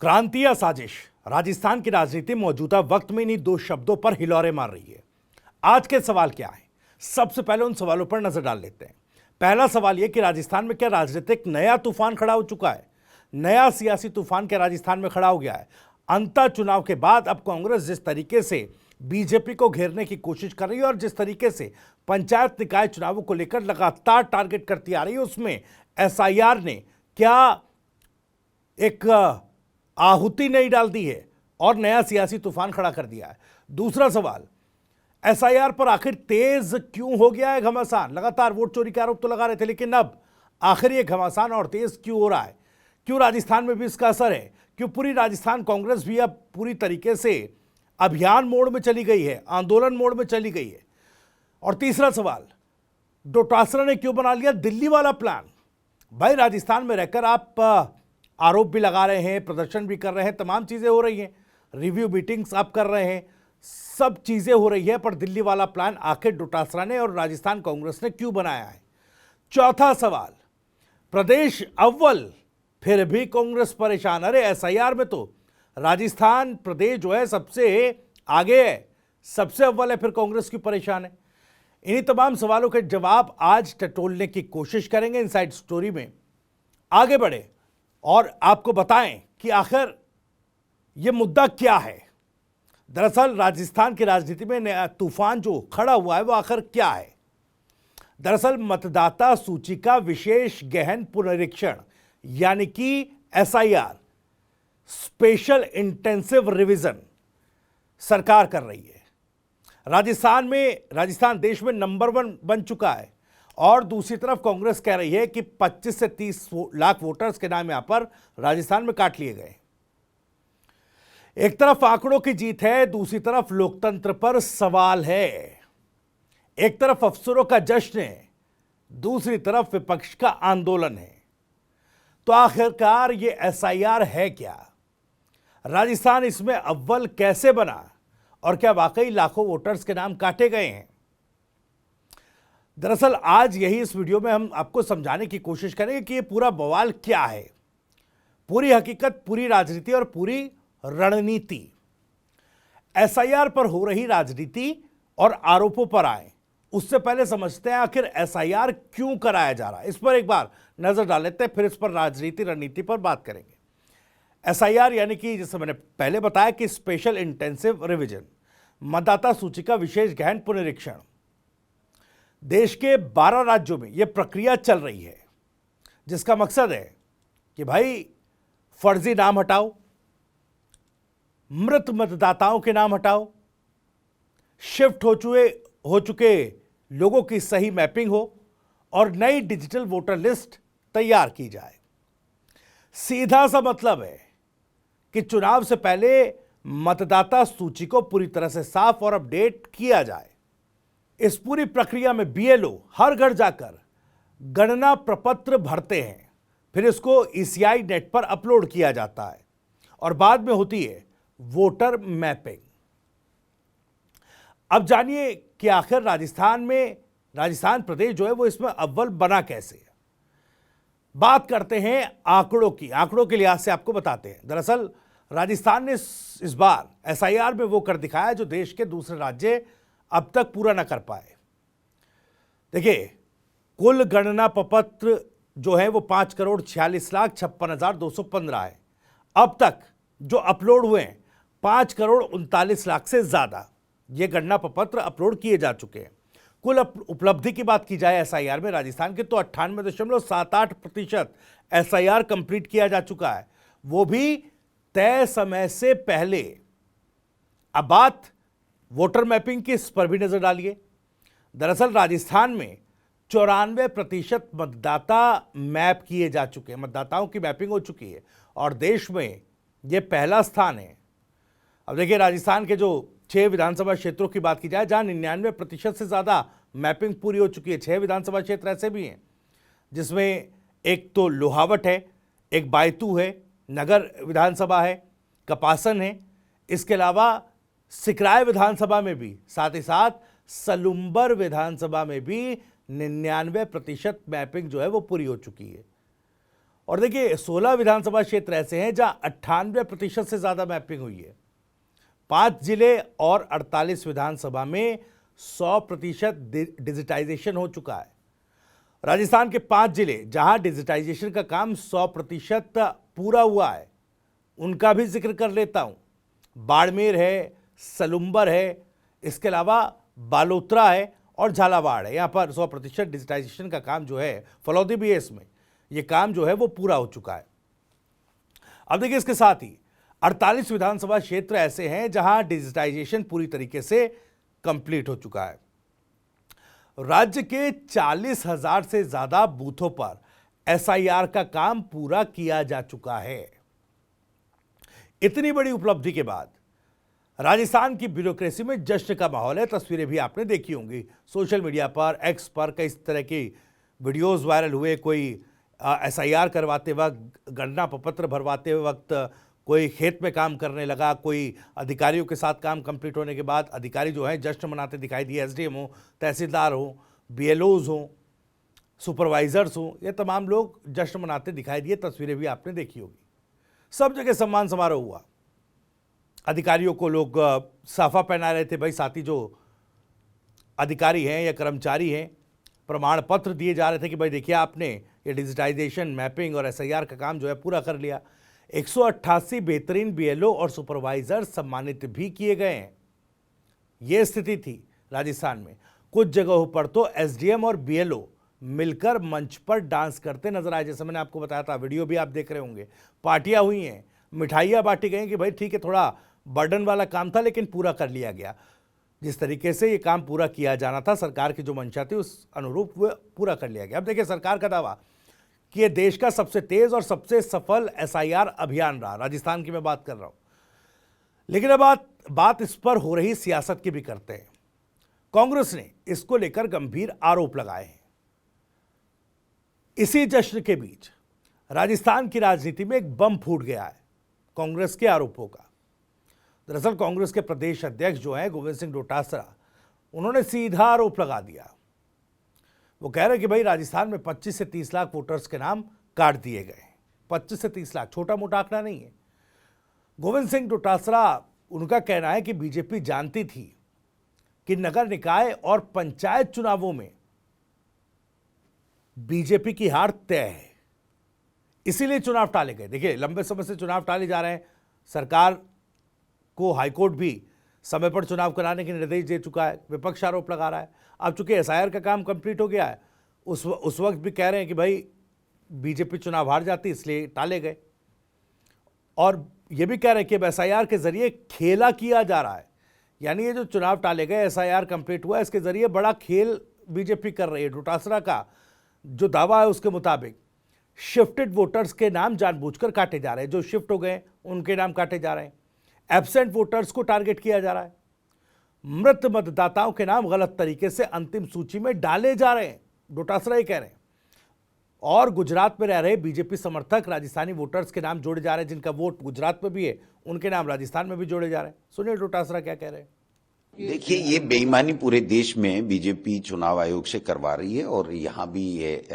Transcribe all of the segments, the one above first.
क्रांति या साजिश, राजस्थान की राजनीति मौजूदा वक्त में इन्हीं दो शब्दों पर हिलोरे मार रही है। आज के सवाल क्या है, सबसे पहले उन सवालों पर नजर डाल लेते हैं। पहला सवाल यह कि राजस्थान में क्या राजनीतिक नया तूफान खड़ा हो चुका है? नया सियासी तूफान क्या राजस्थान में खड़ा हो गया है? अंतः चुनाव के बाद अब कांग्रेस जिस तरीके से बीजेपी को घेरने की कोशिश कर रही है और जिस तरीके से पंचायत निकाय चुनावों को लेकर लगातार टारगेट करती आ रही है, उसमें एसआईआर ने क्या एक आहुति नहीं डाल दी है और नया सियासी तूफान खड़ा कर दिया है? दूसरा सवाल, एसआईआर पर आखिर तेज क्यों हो गया है घमासान? लगातार वोट चोरी के आरोप तो लगा रहे थे, लेकिन अब आखिर ये घमासान और तेज क्यों हो रहा है? क्यों राजस्थान में भी इसका असर है? क्यों पूरी राजस्थान कांग्रेस भी अब पूरी तरीके से अभियान मोड में चली गई है, आंदोलन मोड में चली गई है? और तीसरा सवाल, डोटासरा ने क्यों बना लिया दिल्ली वाला प्लान? भाई, राजस्थान में रहकर आप आरोप भी लगा रहे हैं, प्रदर्शन भी कर रहे हैं, तमाम चीजें हो रही हैं, रिव्यू मीटिंग्स आप कर रहे हैं, सब चीजें हो रही है, पर दिल्ली वाला प्लान आखिर डोटासरा ने और राजस्थान कांग्रेस ने क्यों बनाया है? चौथा सवाल, प्रदेश अव्वल फिर भी कांग्रेस परेशान। अरे एसआईआर में तो राजस्थान प्रदेश जो है सबसे आगे है, सबसे अव्वल है, फिर कांग्रेस क्यों परेशान है? इन्हीं तमाम सवालों के जवाब आज टटोलने की कोशिश करेंगे इनसाइड स्टोरी में। आगे बढ़े और आपको बताएं कि आखिर यह मुद्दा क्या है। दरअसल राजस्थान की राजनीति में नया तूफान जो खड़ा हुआ है वो आखिर क्या है? दरअसल मतदाता सूची का विशेष गहन पुनरीक्षण यानी कि एसआईआर, स्पेशल इंटेंसिव रिवीजन सरकार कर रही है। राजस्थान देश में नंबर 1 बन चुका है और दूसरी तरफ कांग्रेस कह रही है कि 25 से 30 लाख वोटर्स के नाम यहां पर राजस्थान में काट लिए गए। एक तरफ आंकड़ों की जीत है, दूसरी तरफ लोकतंत्र पर सवाल है। एक तरफ अफसरों का जश्न है, दूसरी तरफ विपक्ष का आंदोलन है। तो आखिरकार ये एसआईआर है क्या? राजस्थान इसमें अव्वल कैसे बना और क्या वाकई लाखों वोटर्स के नाम काटे गए हैं? दरअसल आज यही इस वीडियो में हम आपको समझाने की कोशिश करेंगे कि ये पूरा बवाल क्या है, पूरी हकीकत, पूरी राजनीति और पूरी रणनीति। एसआईआर पर हो रही राजनीति और आरोपों पर आए उससे पहले समझते हैं आखिर एसआईआर क्यों कराया जा रहा है। इस पर एक बार नजर डाल लेते हैं, फिर इस पर राजनीति रणनीति पर बात करेंगे। एसआईआर यानी कि जैसे मैंने पहले बताया कि स्पेशल इंटेंसिव रिवीजन, मतदाता सूची का विशेष गहन पुनरीक्षण। देश के 12 राज्यों में यह प्रक्रिया चल रही है, जिसका मकसद है कि भाई फर्जी नाम हटाओ, मृत मतदाताओं के नाम हटाओ, शिफ्ट हो चुके लोगों की सही मैपिंग हो और नई डिजिटल वोटर लिस्ट तैयार की जाए। सीधा सा मतलब है कि चुनाव से पहले मतदाता सूची को पूरी तरह से साफ और अपडेट किया जाए। इस पूरी प्रक्रिया में बीएलओ हर घर जाकर गणना प्रपत्र भरते हैं, फिर इसको ईसीआई नेट पर अपलोड किया जाता है और बाद में होती है वोटर मैपिंग। अब जानिए कि आखिर राजस्थान प्रदेश जो है वो इसमें अव्वल बना कैसे। बात करते हैं आंकड़ों की। आंकड़ों के लिहाज से आपको बताते हैं। दरअसल राजस्थान ने इस बार एसआईआर में वो कर दिखाया जो देश के दूसरे राज्य अब तक पूरा ना कर पाए। देखिए, कुल गणना प्रपत्र जो है वो 5,46,56,215 है। अब तक जो अपलोड हुए हैं 5,39,00,000 से ज्यादा ये गणना प्रपत्र अपलोड किए जा चुके हैं। कुल उपलब्धि की बात की जाए एसआईआर में राजस्थान के, तो 98.78% एसआईआर कंप्लीट किया जा चुका है, वो भी तय समय से पहले। अब बात वोटर मैपिंग की, इस पर भी नजर डालिए। दरअसल राजस्थान में 94% मतदाता मैप किए जा चुके हैं, मतदाताओं की मैपिंग हो चुकी है और देश में यह पहला स्थान है। अब देखिए, राजस्थान के जो 6 विधानसभा क्षेत्रों की बात की जाए जहां 99% से ज्यादा मैपिंग पूरी हो चुकी है। 6 विधानसभा क्षेत्र ऐसे भी हैं जिसमें एक तो लोहावट है, एक बायतू है, नगर विधानसभा है, कपासन है, इसके अलावा सिकराय विधानसभा में भी, साथ ही साथ सलुंबर विधानसभा में भी 99% मैपिंग जो है वो पूरी हो चुकी है। और देखिए 16 विधानसभा क्षेत्र ऐसे हैं जहां 98% से ज्यादा मैपिंग हुई है। 5 जिले और 48 विधानसभा में 100% डिजिटाइजेशन हो चुका है। राजस्थान के 5 जिले जहां डिजिटाइजेशन का काम 100% पूरा हुआ है, उनका भी जिक्र कर लेता हूं। बाड़मेर है, सलुंबर है, इसके अलावा बालोतरा है और झालावाड़ है। यहां पर 100% डिजिटाइजेशन का काम जो है, फलौदी भी है इसमें, यह काम जो है वो पूरा हो चुका है। अब देखिए इसके साथ ही 48 विधानसभा क्षेत्र ऐसे हैं जहां डिजिटाइजेशन पूरी तरीके से कंप्लीट हो चुका है। राज्य के 40,000 से ज्यादा बूथों पर एसआईआर का काम पूरा किया जा चुका है। इतनी बड़ी उपलब्धि के बाद राजस्थान की ब्यूरोक्रेसी में जश्न का माहौल है। तस्वीरें भी आपने देखी होंगी सोशल मीडिया पर, एक्स पर कई तरह की वीडियोस वायरल हुए। कोई एसआईआर करवाते वक्त, गणना प्रपत्र भरवाते वक्त कोई खेत में काम करने लगा, कोई अधिकारियों के साथ काम कंप्लीट होने के बाद अधिकारी जो हैं जश्न मनाते दिखाई दिए। एसडीएम हो, तहसीलदार हो, बीएलओज हो, सुपरवाइजर्स हो, ये तमाम लोग जश्न मनाते दिखाई दिए। तस्वीरें भी आपने देखी होगी। सब जगह सम्मान समारोह हुआ। अधिकारियों को लोग साफा पहना रहे थे। भाई साथी जो अधिकारी हैं या कर्मचारी हैं, प्रमाण पत्र दिए जा रहे थे कि भाई देखिए आपने ये डिजिटाइजेशन, मैपिंग और एसआईआर का काम जो है पूरा कर लिया। 188 बेहतरीन बीएलओ और सुपरवाइजर सम्मानित भी किए गए हैं। ये स्थिति थी राजस्थान में। कुछ जगहों पर तो एसडीएम और बीएलओ मिलकर मंच पर डांस करते नजर आए, जैसे मैंने आपको बताया था। वीडियो भी आप देख रहे होंगे। पार्टियां हुई हैं, मिठाइयां बांटी गई कि भाई ठीक है, थोड़ा बर्डन वाला काम था लेकिन पूरा कर लिया गया। जिस तरीके से ये काम पूरा किया जाना था, सरकार की जो मंशा थी उस अनुरूप वो पूरा कर लिया गया। अब देखिए सरकार का दावा कि ये देश का सबसे तेज और सबसे सफल एसआईआर अभियान रहा। राजस्थान की मैं बात कर रहा हूं। लेकिन अब बात इस पर हो रही सियासत की भी करते हैं। कांग्रेस ने इसको लेकर गंभीर आरोप लगाए हैं। इसी जश्न के बीच राजस्थान की राजनीति में एक बम फूट गया है कांग्रेस के आरोपों का। दरअसल कांग्रेस के प्रदेश अध्यक्ष जो हैं गोविंद सिंह डोटासरा, उन्होंने सीधा आरोप लगा दिया। वो कह रहे हैं कि भाई राजस्थान में 25 से 30 लाख वोटर्स के नाम काट दिए गए। 25 से 30 लाख छोटा मोटा आंकड़ा नहीं है। गोविंद सिंह डोटासरा, उनका कहना है कि बीजेपी जानती थी कि नगर निकाय और पंचायत चुनावों में बीजेपी की हार तय है, इसीलिए चुनाव टाले गए। देखिए लंबे समय से चुनाव टाले जा रहे हैं। सरकार को हाईकोर्ट भी समय पर चुनाव कराने के निर्देश दे चुका है। विपक्ष आरोप लगा रहा है। अब चूंकि एसआईआर का काम कंप्लीट हो गया है, उस वक्त भी कह रहे हैं कि भाई बीजेपी चुनाव हार जाती इसलिए टाले गए। और ये भी कह रहे हैं कि एसआईआर के जरिए खेला किया जा रहा है। यानी ये जो चुनाव टाले गए, एसआईआर कंप्लीट हुआ, इसके जरिए बड़ा खेल बीजेपी कर रही है। डोटासरा का जो दावा है उसके मुताबिक शिफ्टेड वोटर्स के नाम जानबूझकर काटे जा रहे हैं। जो शिफ्ट हो गए उनके नाम काटे जा रहे हैं। एब्सेंट वोटर्स को टारगेट किया जा रहा है। मृत मतदाताओं के नाम गलत तरीके से अंतिम सूची में डाले जा रहे हैं, डोटासरा ये कह रहे हैं। और गुजरात में रह रहे बीजेपी समर्थक राजस्थानी वोटर्स के नाम जोड़े जा रहे हैं। जिनका वोट गुजरात में भी है, उनके नाम राजस्थान में भी जोड़े जा रहे हैं। सुनिए डोटासरा क्या कह रहे हैं। देखिए, ये बेईमानी पूरे देश में बीजेपी चुनाव आयोग से करवा रही है और यहाँ भी ये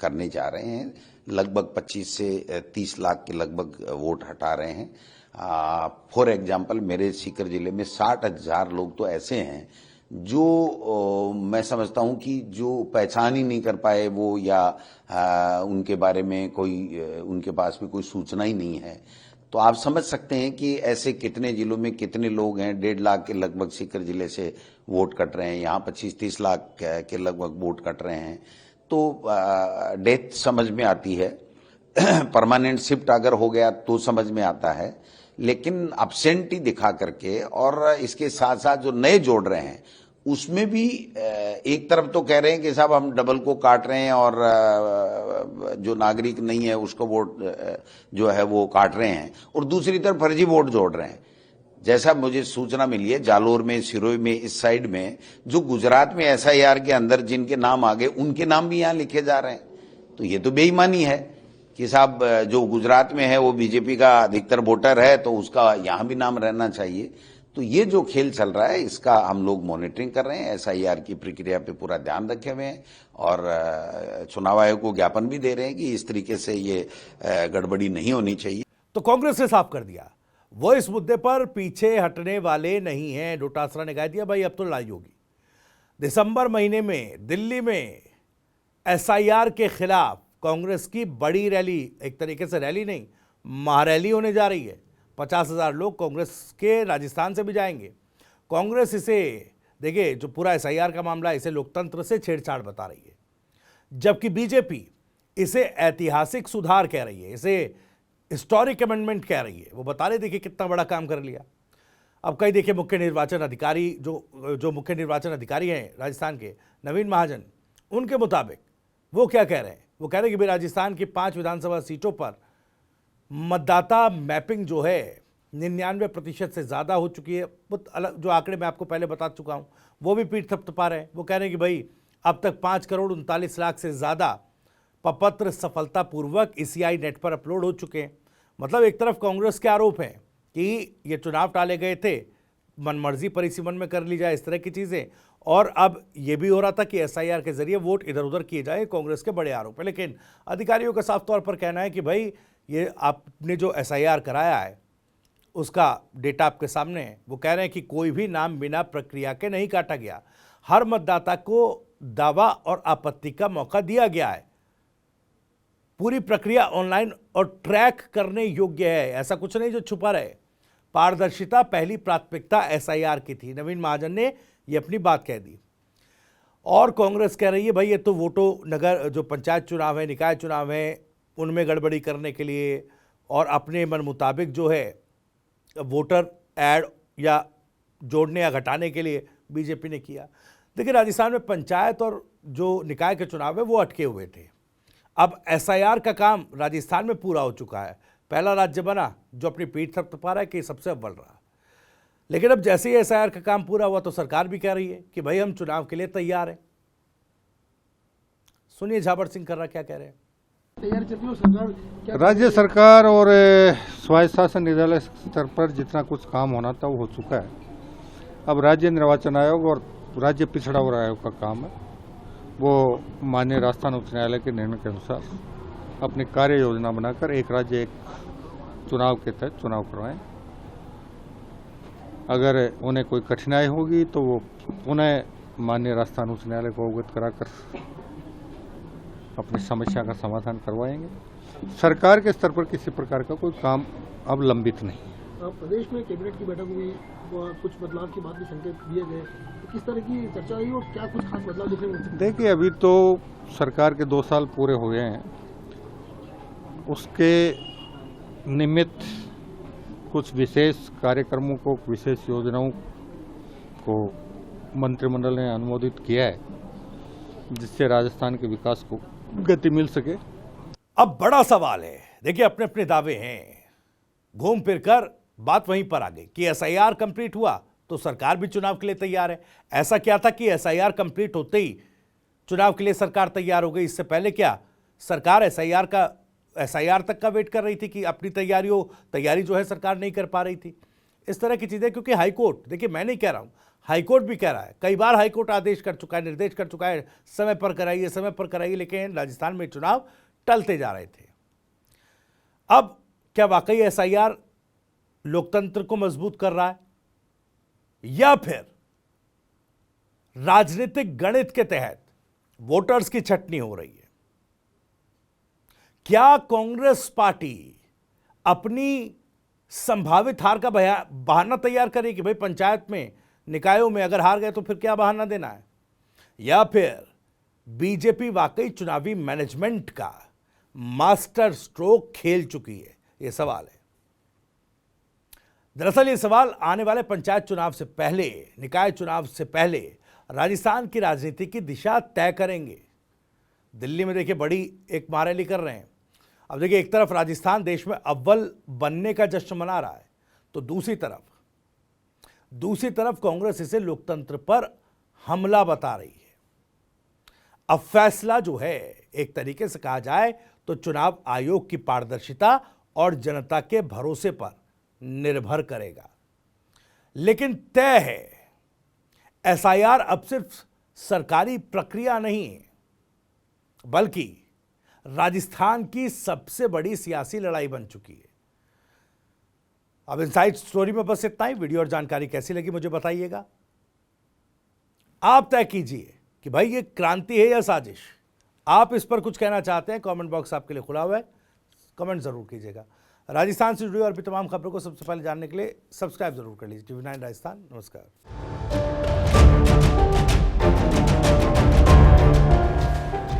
करने जा रहे हैं। लगभग 25 से 30 लाख के लगभग वोट हटा रहे हैं। फॉर एग्जाम्पल मेरे सीकर जिले में 60,000 लोग तो ऐसे हैं जो मैं समझता हूं कि जो पहचान ही नहीं कर पाए वो, या उनके बारे में कोई उनके पास में कोई सूचना ही नहीं है। तो आप समझ सकते हैं कि ऐसे कितने जिलों में कितने लोग हैं। 1.5 लाख के लगभग सीकर जिले से वोट कट रहे हैं। यहाँ 25-30 लाख के लगभग वोट कट रहे हैं। तो डेथ समझ में आती है। परमानेंट शिफ्ट अगर हो गया तो समझ में आता है, लेकिन अब्सेंटी दिखा करके और इसके साथ साथ जो नए जोड़ रहे हैं उसमें भी एक तरफ तो कह रहे हैं कि साहब हम डबल को काट रहे हैं और जो नागरिक नहीं है उसको वोट जो है वो काट रहे हैं, और दूसरी तरफ फर्जी वोट जोड़ रहे हैं। जैसा मुझे सूचना मिली है, जालोर में, सिरोही में, इस साइड में जो गुजरात में एसआईआर के अंदर जिनके नाम आ गए उनके नाम भी यहाँ लिखे जा रहे हैं। तो ये तो बेईमानी है कि साहब जो गुजरात में है वो बीजेपी का अधिकतर वोटर है तो उसका यहाँ भी नाम रहना चाहिए। तो तो ये जो खेल चल रहा है इसका हम लोग मॉनिटरिंग कर रहे हैं, एसआईआर की प्रक्रिया पे पूरा ध्यान रखे हुए हैं और चुनाव आयोग को ज्ञापन भी दे रहे हैं कि इस तरीके से ये गड़बड़ी नहीं होनी चाहिए। तो कांग्रेस ने साफ कर दिया, वो इस मुद्दे पर पीछे हटने वाले नहीं हैं। डोटासरा ने कह दिया भाई अब तो लड़ाई होगी। दिसंबर महीने में दिल्ली में एसआईआर के खिलाफ कांग्रेस की बड़ी रैली, एक तरीके से रैली नहीं, महारैली होने जा रही है। 50,000 लोग कांग्रेस के राजस्थान से भी जाएंगे। कांग्रेस इसे, देखिए, जो पूरा एसआईआर का मामला है, इसे लोकतंत्र से छेड़छाड़ बता रही है, जबकि बीजेपी इसे ऐतिहासिक सुधार कह रही है, इसे हिस्टोरिक अमेंडमेंट कह रही है। वो बता रहे, देखिए कितना बड़ा काम कर लिया। अब कई देखिए मुख्य निर्वाचन अधिकारी जो मुख्य निर्वाचन अधिकारी हैं राजस्थान के, नवीन महाजन, उनके मुताबिक वो क्या कह रहे हैं? वो कह रहे हैं कि भाई राजस्थान की 5 विधानसभा सीटों पर मतदाता मैपिंग जो है 99% से ज़्यादा हो चुकी है। वो अलग जो आंकड़े मैं आपको पहले बता चुका हूँ, वो भी पीठ थपथपा रहे हैं। वो कह रहे हैं कि भाई अब तक 5,39,00,000 से ज़्यादा प्रपत्र सफलतापूर्वक ईसीआई नेट पर अपलोड हो चुके हैं। मतलब एक तरफ कांग्रेस के आरोप हैं कि ये चुनाव टाले गए थे, मनमर्जी परिसीमन में कर ली जाए, इस तरह की चीज़ें, और अब ये भी हो रहा था कि एसआईआर के जरिए वोट इधर उधर किए जाए। कांग्रेस के बड़े आरोप है, लेकिन अधिकारियों का साफ तौर पर कहना है कि भाई ये आपने जो एसआईआर कराया है उसका डेटा आपके सामने है। वो कह रहे हैं कि कोई भी नाम बिना प्रक्रिया के नहीं काटा गया, हर मतदाता को दावा और आपत्ति का मौका दिया गया है, पूरी प्रक्रिया ऑनलाइन और ट्रैक करने योग्य है, ऐसा कुछ नहीं जो छुपा रहे। पारदर्शिता पहली प्राथमिकता एसआईआर की थी। नवीन महाजन ने ये अपनी बात कह दी। और कांग्रेस कह रही है भाई ये तो वोटों नगर जो पंचायत चुनाव है, निकाय चुनाव है, उनमें गड़बड़ी करने के लिए और अपने मन मुताबिक जो है वोटर ऐड या जोड़ने या घटाने के लिए बीजेपी ने किया। देखिए राजस्थान में पंचायत और जो निकाय के चुनाव है वो अटके हुए थे। अब एसआईआर का काम राजस्थान में पूरा हो चुका है। पहला राज्य बना जो अपनी पीठ थपथपा रहा है कि सबसे अव्वल रहा। लेकिन अब जैसे ही एसआईआर का काम पूरा हुआ तो सरकार भी कह रही है कि भाई हम चुनाव के लिए तैयार हैं। सुनिए झाबर सिंह कर्रा क्या कह रहे हैं। तैयार चल रही हो सरकार? राज्य सरकार और स्वायत्त शासन निदेशालय स्तर पर जितना कुछ काम होना था वो हो चुका है। अब राज्य निर्वाचन आयोग और राज्य पिछड़ा वर्ग आयोग का काम है, वो माननीय राजस्थान उच्च न्यायालय के निर्णय के अनुसार अपनी कार्य योजना बनाकर एक राज्य एक चुनाव के तहत चुनाव करवाएं। अगर उन्हें कोई कठिनाई होगी तो वो पुनः माननीय राजस्थान उच्च न्यायालय को अवगत कराकर अपनी समस्या का समाधान करवाएंगे। सरकार के स्तर पर किसी प्रकार का कोई काम अब लंबित नहीं। प्रदेश में कैबिनेट की बैठक हुई, कुछ बदलाव की बात भी संकेत दिए गए, तो किस तरह की चर्चा हुई और क्या कुछ खास बदलाव दिखने मिलते? देखिए अभी तो सरकार के 2 साल पूरे हुए हैं, उसके निमित्त कुछ विशेष कार्यक्रमों को, विशेष योजनाओं को मंत्रिमंडल ने अनुमोदित किया है, जिससे राजस्थान के विकास को गति मिल सके। अब बड़ा सवाल है, देखिए अपने अपने दावे हैं, घूम फिरकर बात वहीं पर आ गई कि एसआईआर कंप्लीट हुआ तो सरकार भी चुनाव के लिए तैयार है। ऐसा क्या था कि एसआईआर कंप्लीट होते ही चुनाव के लिए सरकार तैयार हो गई? इससे पहले क्या सरकार एसआईआर तक का वेट कर रही थी कि अपनी तैयारी जो है सरकार नहीं कर पा रही थी? इस तरह की चीजें, क्योंकि हाईकोर्ट, देखिए मैं नहीं कह रहा हूं, हाईकोर्ट भी कह रहा है, कई बार हाईकोर्ट आदेश कर चुका है, निर्देश कर चुका है, समय पर कराइए, लेकिन राजस्थान में चुनाव टलते जा रहे थे। अब क्या वाकई एसआईआर लोकतंत्र को मजबूत कर रहा है या फिर राजनीतिक गणित के तहत वोटर्स की छटनी हो रही है? क्या कांग्रेस पार्टी अपनी संभावित हार का बहाना तैयार करे कि भाई पंचायत में, निकायों में अगर हार गए तो फिर क्या बहाना देना है? या फिर बीजेपी वाकई चुनावी मैनेजमेंट का मास्टर स्ट्रोक खेल चुकी है? यह सवाल है। दरअसल ये सवाल आने वाले पंचायत चुनाव से पहले, निकाय चुनाव से पहले राजस्थान की राजनीति की दिशा तय करेंगे। दिल्ली में देखिए बड़ी एक महारैली कर रहे हैं। अब देखिए एक तरफ राजस्थान देश में अव्वल बनने का जश्न मना रहा है, तो दूसरी तरफ कांग्रेस इसे लोकतंत्र पर हमला बता रही है। अब फैसला जो है एक तरीके से कहा जाए तो चुनाव आयोग की पारदर्शिता और जनता के भरोसे पर निर्भर करेगा। लेकिन तय है, एसआईआर अब सिर्फ सरकारी प्रक्रिया नहीं है, बल्कि राजस्थान की सबसे बड़ी सियासी लड़ाई बन चुकी है। अब इनसाइड स्टोरी में बस इतना ही। वीडियो और जानकारी कैसी लगी मुझे बताइएगा। आप तय कीजिए कि भाई ये क्रांति है या साजिश। आप इस पर कुछ कहना चाहते हैं, कमेंट बॉक्स आपके लिए खुला हुआ है, कमेंट जरूर कीजिएगा। राजस्थान से जुड़ी और भी तमाम खबरों को सबसे पहले जानने के लिए सब्सक्राइब जरूर कर लीजिए TV9 राजस्थान। नमस्कार।